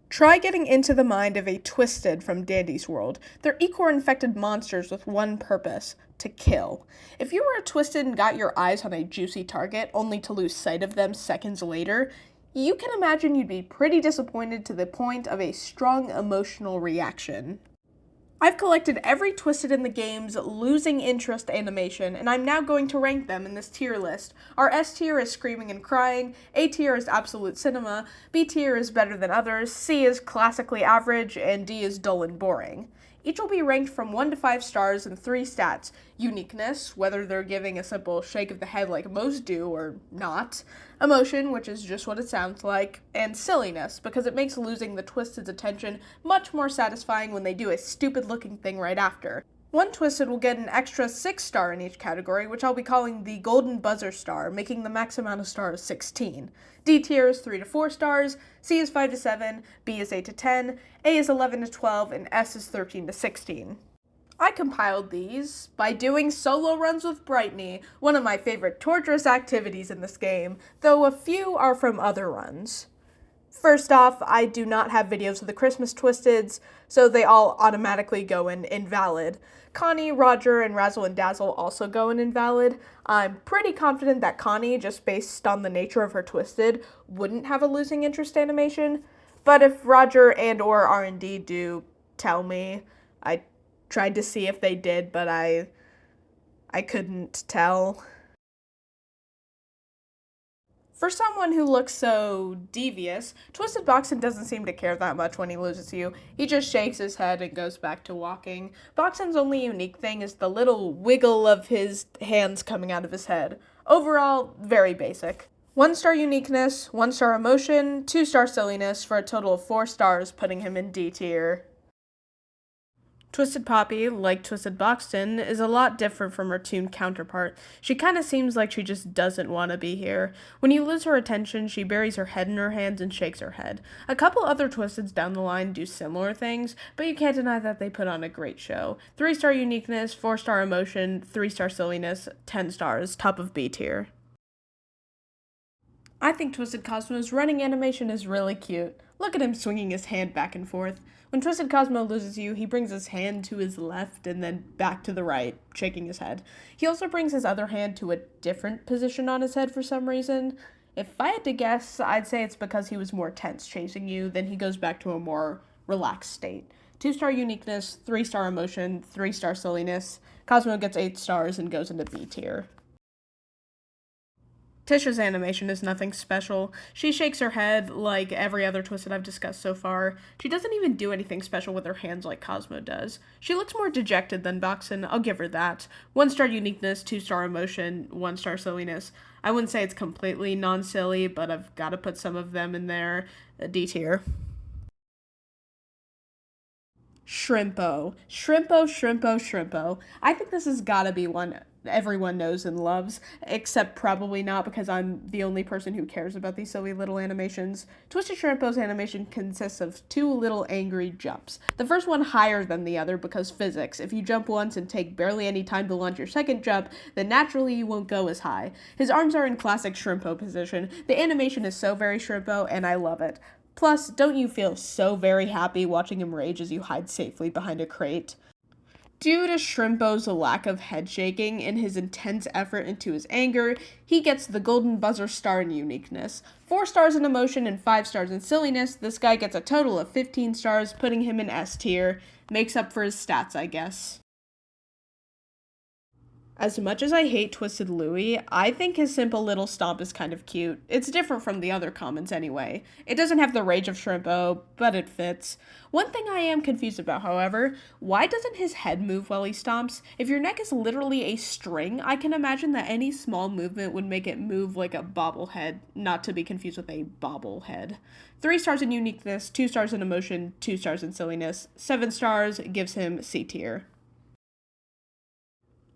Try getting into the mind of a Twisted from Dandy's world. They're Echor-infected monsters with one purpose: to kill. If you were a Twisted and got your eyes on a juicy target, only to lose sight of them seconds later, you can imagine you'd be pretty disappointed to the point of a strong emotional reaction. I've collected every Twisted in the game's losing interest animation, and I'm now going to rank them in this tier list. Our S tier is screaming and crying, A tier is absolute cinema, B tier is better than others, C is classically average, and D is dull and boring. Each will be ranked from 1 to 5 stars in 3 stats: uniqueness, whether they're giving a simple shake of the head like most do or not, emotion, which is just what it sounds like, and silliness, because it makes losing the Twisted's attention much more satisfying when they do a stupid looking thing right after. One Twisted will get an extra 6 star in each category, which I'll be calling the Golden Buzzer Star, making the max amount of stars 16. D tier is 3 to 4 stars, C is 5 to 7, B is 8 to 10, A is 11 to 12, and S is 13 to 16. I compiled these by doing solo runs with Brightney, one of my favorite torturous activities in this game, though a few are from other runs. First off, I do not have videos of the Christmas Twisteds, so they all automatically go in invalid. Connie, Roger, and Razzle and Dazzle also go in invalid. I'm pretty confident that Connie, just based on the nature of her Twisted, wouldn't have a losing interest animation, but if Roger and or R&D do, tell me. I tried to see if they did, but I couldn't tell. For someone who looks so devious, Twisted Boxen doesn't seem to care that much when he loses you. He just shakes his head and goes back to walking. Boxen's only unique thing is the little wiggle of his hands coming out of his head. Overall, very basic. 1 star uniqueness, 1 star emotion, 2 star silliness, for a total of 4 stars, putting him in D tier. Twisted Poppy, like Twisted Boxen, is a lot different from her toon counterpart. She kinda seems like she just doesn't want to be here. When you lose her attention, she buries her head in her hands and shakes her head. A couple other Twisteds down the line do similar things, but you can't deny that they put on a great show. 3 star uniqueness, 4 star emotion, 3 star silliness, 10 stars, top of B tier. I think Twisted Cosmo's running animation is really cute. Look at him swinging his hand back and forth. When Twisted Cosmo loses you, he brings his hand to his left and then back to the right, shaking his head. He also brings his other hand to a different position on his head for some reason. If I had to guess, I'd say it's because he was more tense chasing you, then he goes back to a more relaxed state. 2 star uniqueness, 3 star emotion, 3 star silliness. Cosmo gets 8 stars and goes into B tier. Tisha's animation is nothing special. She shakes her head like every other Twisted I've discussed so far. She doesn't even do anything special with her hands like Cosmo does. She looks more dejected than Boxen, I'll give her that. 1 star uniqueness, 2 star emotion, 1 star silliness. I wouldn't say it's completely non-silly, but I've got to put some of them in there. D tier. Shrimpo. Shrimpo, Shrimpo, Shrimpo. I think this has gotta be one everyone knows and loves, except probably not because I'm the only person who cares about these silly little animations. Twisted Shrimpo's animation consists of 2 little angry jumps. The first one higher than the other because physics. If you jump once and take barely any time to launch your second jump, then naturally you won't go as high. His arms are in classic Shrimpo position. The animation is so very Shrimpo, and I love it. Plus, don't you feel so very happy watching him rage as you hide safely behind a crate? Due to Shrimpo's lack of head shaking and his intense effort into his anger, he gets the Golden Buzzer Star in uniqueness. 4 stars in emotion and 5 stars in silliness, this guy gets a total of 15 stars, putting him in S tier. Makes up for his stats, I guess. As much as I hate Twisted Louie, I think his simple little stomp is kind of cute. It's different from the other comments anyway. It doesn't have the rage of Shrimpo, but it fits. One thing I am confused about, however, why doesn't his head move while he stomps? If your neck is literally a string, I can imagine that any small movement would make it move like a bobblehead, not to be confused with a bobblehead. 3 stars in uniqueness, 2 stars in emotion, 2 stars in silliness, 7 stars gives him C tier.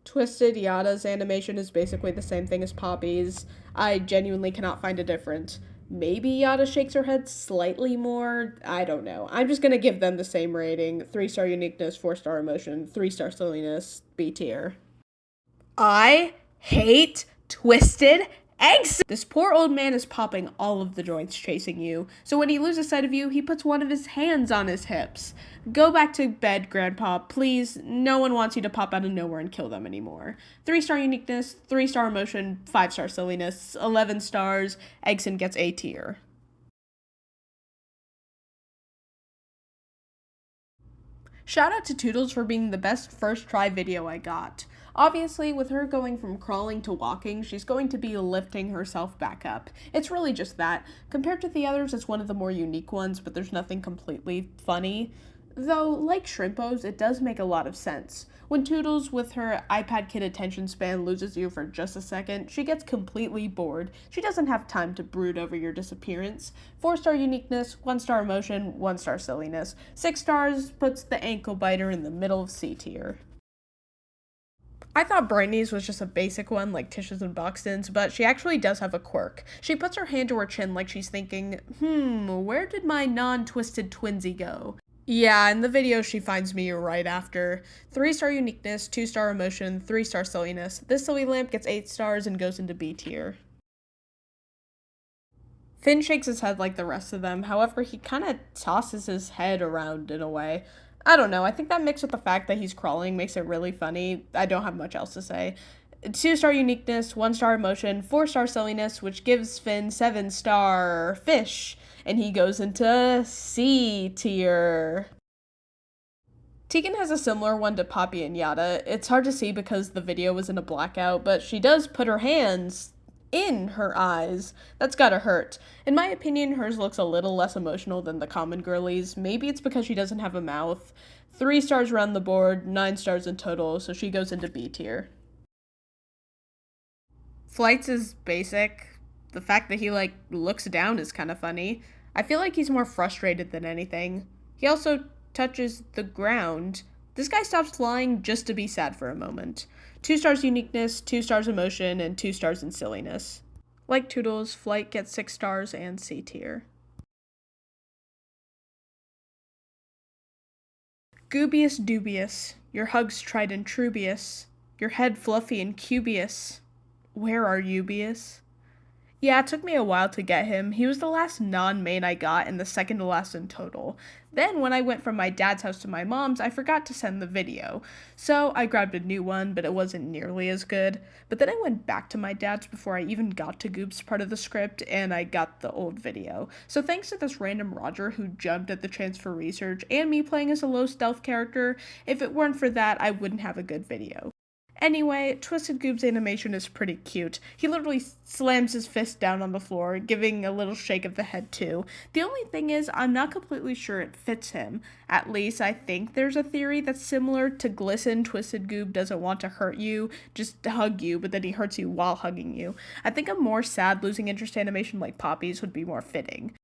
Twisted Yada's animation is basically the same thing as Poppy's. I genuinely cannot find a difference. Maybe Yada shakes her head slightly more. I don't know. I'm just gonna give them the same rating. 3 star uniqueness, 4 star emotion, 3 star silliness, B tier. I hate Twisted Eggs! This poor old man is popping all of the joints chasing you, so when he loses sight of you, he puts one of his hands on his hips. Go back to bed, Grandpa, please. No one wants you to pop out of nowhere and kill them anymore. 3-star uniqueness, 3-star emotion, 5-star silliness, 11 stars, Eggson gets A tier. Shout out to Toodles for being the best first try video I got. Obviously, with her going from crawling to walking, she's going to be lifting herself back up. It's really just that. Compared to the others, it's one of the more unique ones, but there's nothing completely funny. Though, like Shrimpos, it does make a lot of sense. When Toodles, with her iPad kid attention span, loses you for just a second, she gets completely bored. She doesn't have time to brood over your disappearance. 4-star uniqueness, 1-star emotion, 1-star silliness. 6 stars puts the ankle biter in the middle of C tier. I thought Brittany's was just a basic one like Tish's and Buxton's, but she actually does have a quirk. She puts her hand to her chin like she's thinking, where did my non-twisted twinsy go? Yeah, in the video she finds me right after. 3-star uniqueness, 2-star emotion, 3-star silliness. This silly lamp gets 8 stars and goes into B tier. Finn shakes his head like the rest of them, however, he kind of tosses his head around in a way. I don't know, I think that mixed with the fact that he's crawling makes it really funny. I don't have much else to say. 2-star uniqueness, 1-star emotion, 4-star silliness, which gives Finn 7-star fish, and he goes into C tier. Tegan has a similar one to Poppy and Yada. It's hard to see because the video was in a blackout, but she does put her hands in her eyes. That's gotta hurt. In my opinion, hers looks a little less emotional than the common girlies. Maybe it's because she doesn't have a mouth. 3 stars around the board, 9 stars in total, so she goes into B tier. Flights is basic. The fact that he, looks down is kind of funny. I feel like he's more frustrated than anything. He also touches the ground. This guy stops flying just to be sad for a moment. 2 stars uniqueness, 2 stars emotion, and 2 stars in silliness. Like Toodles, Flight gets 6 stars and C tier. Goobious dubious, your hugs tried and trubious, your head fluffy and cubious. Where are Ubius? Yeah, it took me a while to get him. He was the last non-main I got and the second to last in total. Then, when I went from my dad's house to my mom's, I forgot to send the video. So, I grabbed a new one, but it wasn't nearly as good. But then I went back to my dad's before I even got to Goop's part of the script, and I got the old video. So thanks to this random Roger who jumped at the chance for research, and me playing as a low stealth character, if it weren't for that, I wouldn't have a good video. Anyway, Twisted Goop's animation is pretty cute. He literally slams his fist down on the floor, giving a little shake of the head too. The only thing is, I'm not completely sure it fits him. At least I think there's a theory that's similar to Glisten. Twisted Goop doesn't want to hurt you, just to hug you, but then he hurts you while hugging you. I think a more sad losing interest animation like Poppy's would be more fitting.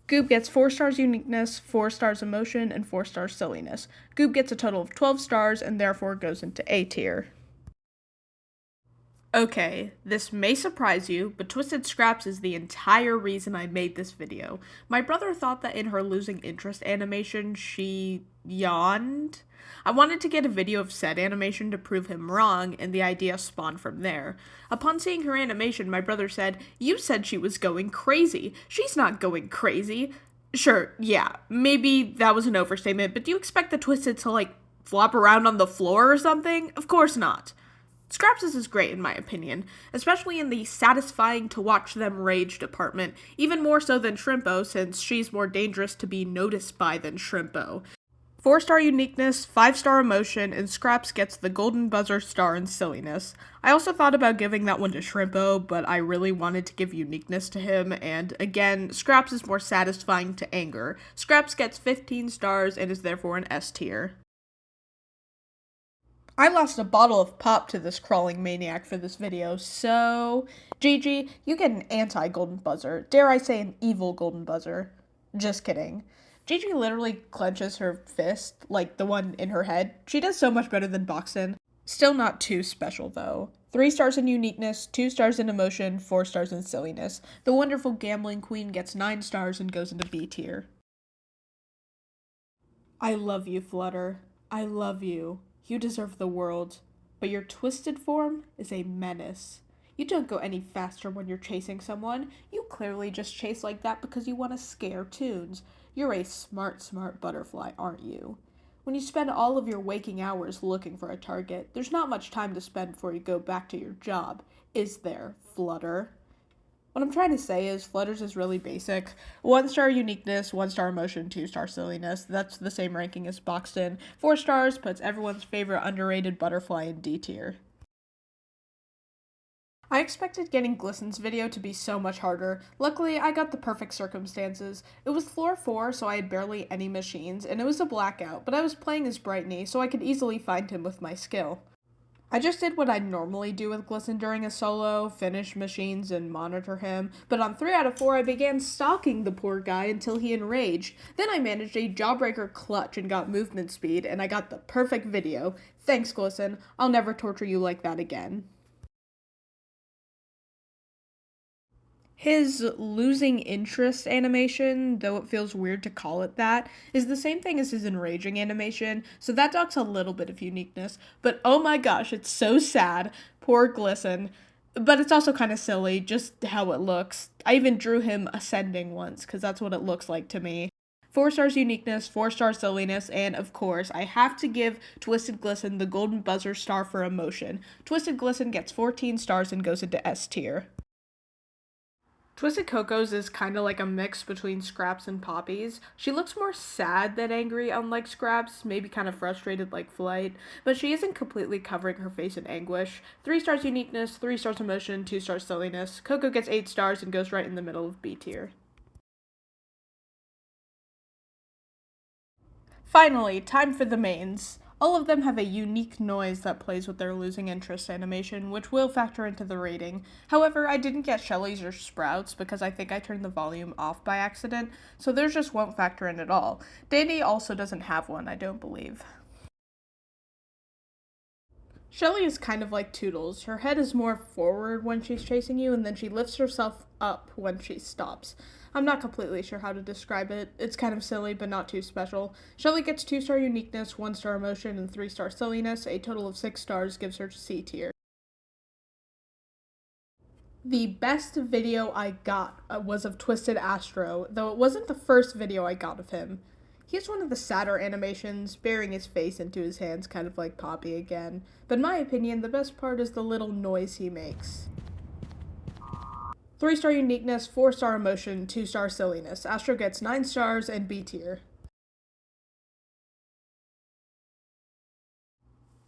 Goop gets 4 stars uniqueness, 4 stars emotion, and 4 stars silliness. Goop gets a total of 12 stars and therefore goes into A tier. Okay, this may surprise you, but Twisted Scraps is the entire reason I made this video. My brother thought that in her losing interest animation, she yawned. I wanted to get a video of said animation to prove him wrong, and the idea spawned from there. Upon seeing her animation, my brother said, "You said she was going crazy. She's not going crazy." Sure, yeah, maybe that was an overstatement, but do you expect the Twisted to, flop around on the floor or something? Of course not. Scraps is great in my opinion, especially in the satisfying to watch them rage department, even more so than Shrimpo since she's more dangerous to be noticed by than Shrimpo. 4-star uniqueness, 5-star emotion, and Scraps gets the golden buzzer star in silliness. I also thought about giving that one to Shrimpo, but I really wanted to give uniqueness to him, and again, Scraps is more satisfying to anger. Scraps gets 15 stars and is therefore an S tier. I lost a bottle of pop to this crawling maniac for this video, so Gigi, you get an anti-golden buzzer. Dare I say an evil golden buzzer. Just kidding. Gigi literally clenches her fist, like the one in her head. She does so much better than Buxton. Still not too special, though. 3 stars in uniqueness, 2 stars in emotion, 4 stars in silliness. The wonderful gambling queen gets 9 stars and goes into B tier. I love you, Flutter. I love you. You deserve the world. but your twisted form is a menace. You don't go any faster when you're chasing someone. You clearly just chase like that because you want to scare Toons. You're a smart butterfly, aren't you? When you spend all of your waking hours looking for a target, there's not much time to spend before you go back to your job, is there, Flutter? What I'm trying to say is Flutter's is really basic. 1-star uniqueness, 1-star emotion, 2-star silliness. That's the same ranking as Boxton. 4 stars puts everyone's favorite underrated butterfly in D tier. I expected getting Glisten's video to be so much harder. Luckily, I got the perfect circumstances. It was floor 4, so I had barely any machines, and it was a blackout, but I was playing as Brightney, so I could easily find him with my skill. I just did what I normally do with Glisten during a solo, finish machines and monitor him, but on 3 out of 4 I began stalking the poor guy until he enraged. Then I managed a jawbreaker clutch and got movement speed, and I got the perfect video. Thanks, Glisten. I'll never torture you like that again. His losing interest animation, though it feels weird to call it that, is the same thing as his enraging animation, so that docks a little bit of uniqueness. But oh my gosh, it's so sad. Poor Glisten. But it's also kind of silly, just how it looks. I even drew him ascending once, because that's what it looks like to me. 4 stars uniqueness, 4 stars silliness, and of course, I have to give Twisted Glisten the golden buzzer star for emotion. Twisted Glisten gets 14 stars and goes into S tier. Twisted Coco's is kind of like a mix between Scraps and Poppies. She looks more sad than angry, unlike Scraps, maybe kind of frustrated like Flight, but she isn't completely covering her face in anguish. 3 stars uniqueness, 3 stars emotion, 2 stars silliness. Coco gets 8 stars and goes right in the middle of B tier. Finally, time for the mains. All of them have a unique noise that plays with their losing interest animation, which will factor into the rating. However, I didn't get Shelly's or Sprout's because I think I turned the volume off by accident, so theirs just won't factor in at all. Dandy also doesn't have one, I don't believe. Shelly is kind of like Toodles. Her head is more forward when she's chasing you, and then she lifts herself up when she stops. I'm not completely sure how to describe it. It's kind of silly, but not too special. Shelly gets 2-star uniqueness, 1-star emotion, and 3-star silliness. A total of 6 stars gives her C tier. The best video I got was of Twisted Astro, though it wasn't the first video I got of him. He has one of the sadder animations, burying his face into his hands, kind of like Poppy again. But in my opinion, the best part is the little noise he makes. 3-star uniqueness, 4-star emotion, 2-star silliness. Astro gets 9 stars and B tier.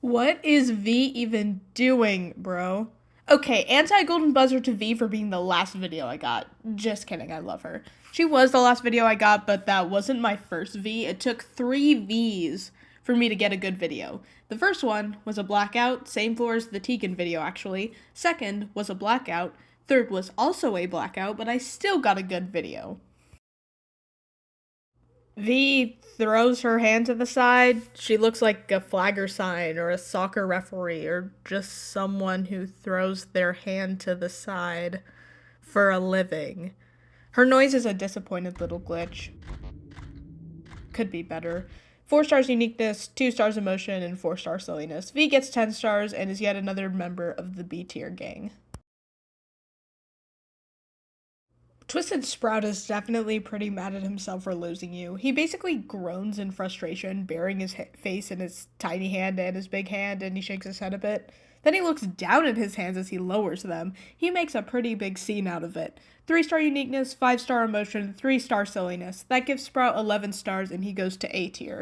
What is V even doing, bro? Okay, anti-golden buzzer to V for being the last video I got. Just kidding, I love her. She was the last video I got, but that wasn't my first V. It took 3 Vs for me to get a good video. The first one was a blackout, same floor as the Tegan video actually. Second was a blackout. Third was also a blackout, but I still got a good video. V throws her hand to the side. She looks like a flagger sign or a soccer referee or just someone who throws their hand to the side for a living. Her noise is a disappointed little glitch. Could be better. 4 stars uniqueness, 2 stars emotion, and 4 star silliness. V gets 10 stars and is yet another member of the B tier gang. Twisted Sprout is definitely pretty mad at himself for losing you. He basically groans in frustration, burying his face in his tiny hand and his big hand, and he shakes his head a bit. Then he looks down at his hands as he lowers them. He makes a pretty big scene out of it. 3-star uniqueness, 5-star emotion, 3-star silliness. That gives Sprout 11 stars and he goes to A tier.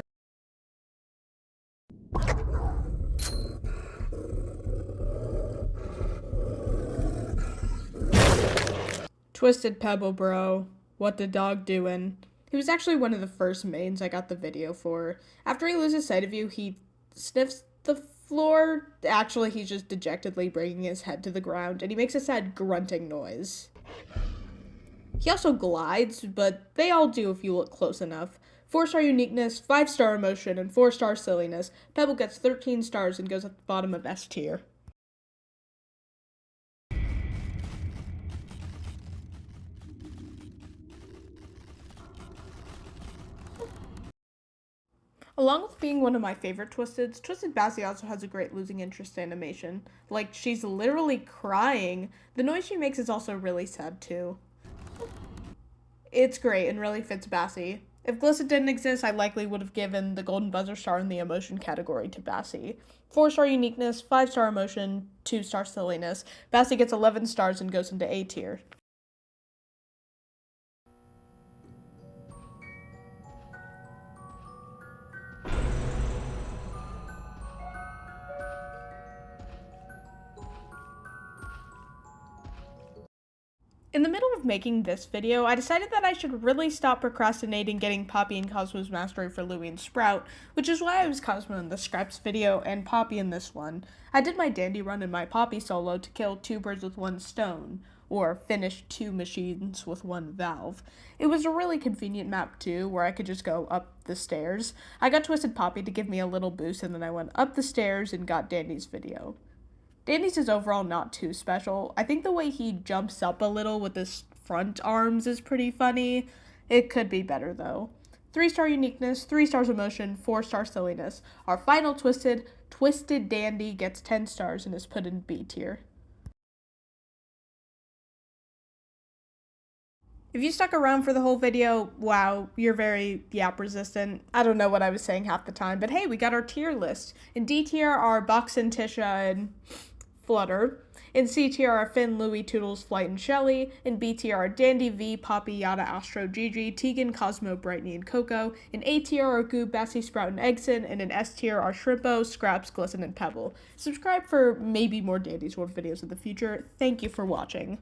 Twisted Pebble, bro. What the dog doing? He was actually one of the first mains I got the video for. After he loses sight of you, he sniffs the floor. Actually, he's just dejectedly bringing his head to the ground, and he makes a sad grunting noise. He also glides, but they all do if you look close enough. 4-star uniqueness, 5-star emotion, and 4-star silliness. Pebble gets 13 stars and goes at the bottom of S tier. Along with being one of my favorite Twisteds, Twisted Bassie also has a great losing interest animation. Like, she's literally crying. The noise she makes is also really sad, too. It's great and really fits Bassie. If Glisset didn't exist, I likely would have given the Golden Buzzer Star in the emotion category to Bassie. 4-star uniqueness, 5-star emotion, 2-star silliness. Bassie gets 11 stars and goes into A tier. In the middle of making this video, I decided that I should really stop procrastinating getting Poppy and Cosmo's mastery for Louie and Sprout, which is why I was Cosmo in the Scraps video and Poppy in this one. I did my Dandy run and my Poppy solo to kill 2 birds with 1 stone, or finish 2 machines with 1 valve. It was a really convenient map too, where I could just go up the stairs. I got Twisted Poppy to give me a little boost and then I went up the stairs and got Dandy's video. Dandy's is overall not too special. I think the way he jumps up a little with his front arms is pretty funny. It could be better though. 3-star uniqueness, 3 stars emotion, 4-star silliness. Our final Twisted Dandy gets 10 stars and is put in B tier. If you stuck around for the whole video, wow, you're very yap resistant. I don't know what I was saying half the time, but hey, we got our tier list. In D tier are Box and Tisha and Flutter. In C tier are Finn, Louie, Toodles, Flight, and Shelly. In B tier are Dandy, V, Poppy, Yada, Astro, Gigi, Tegan, Cosmo, Brightney, and Coco. In A tier are Goob, Bassie, Sprout, and Eggson. And in S tier are Shrimpo, Scraps, Glisten, and Pebble. Subscribe for maybe more Dandy's World videos in the future. Thank you for watching.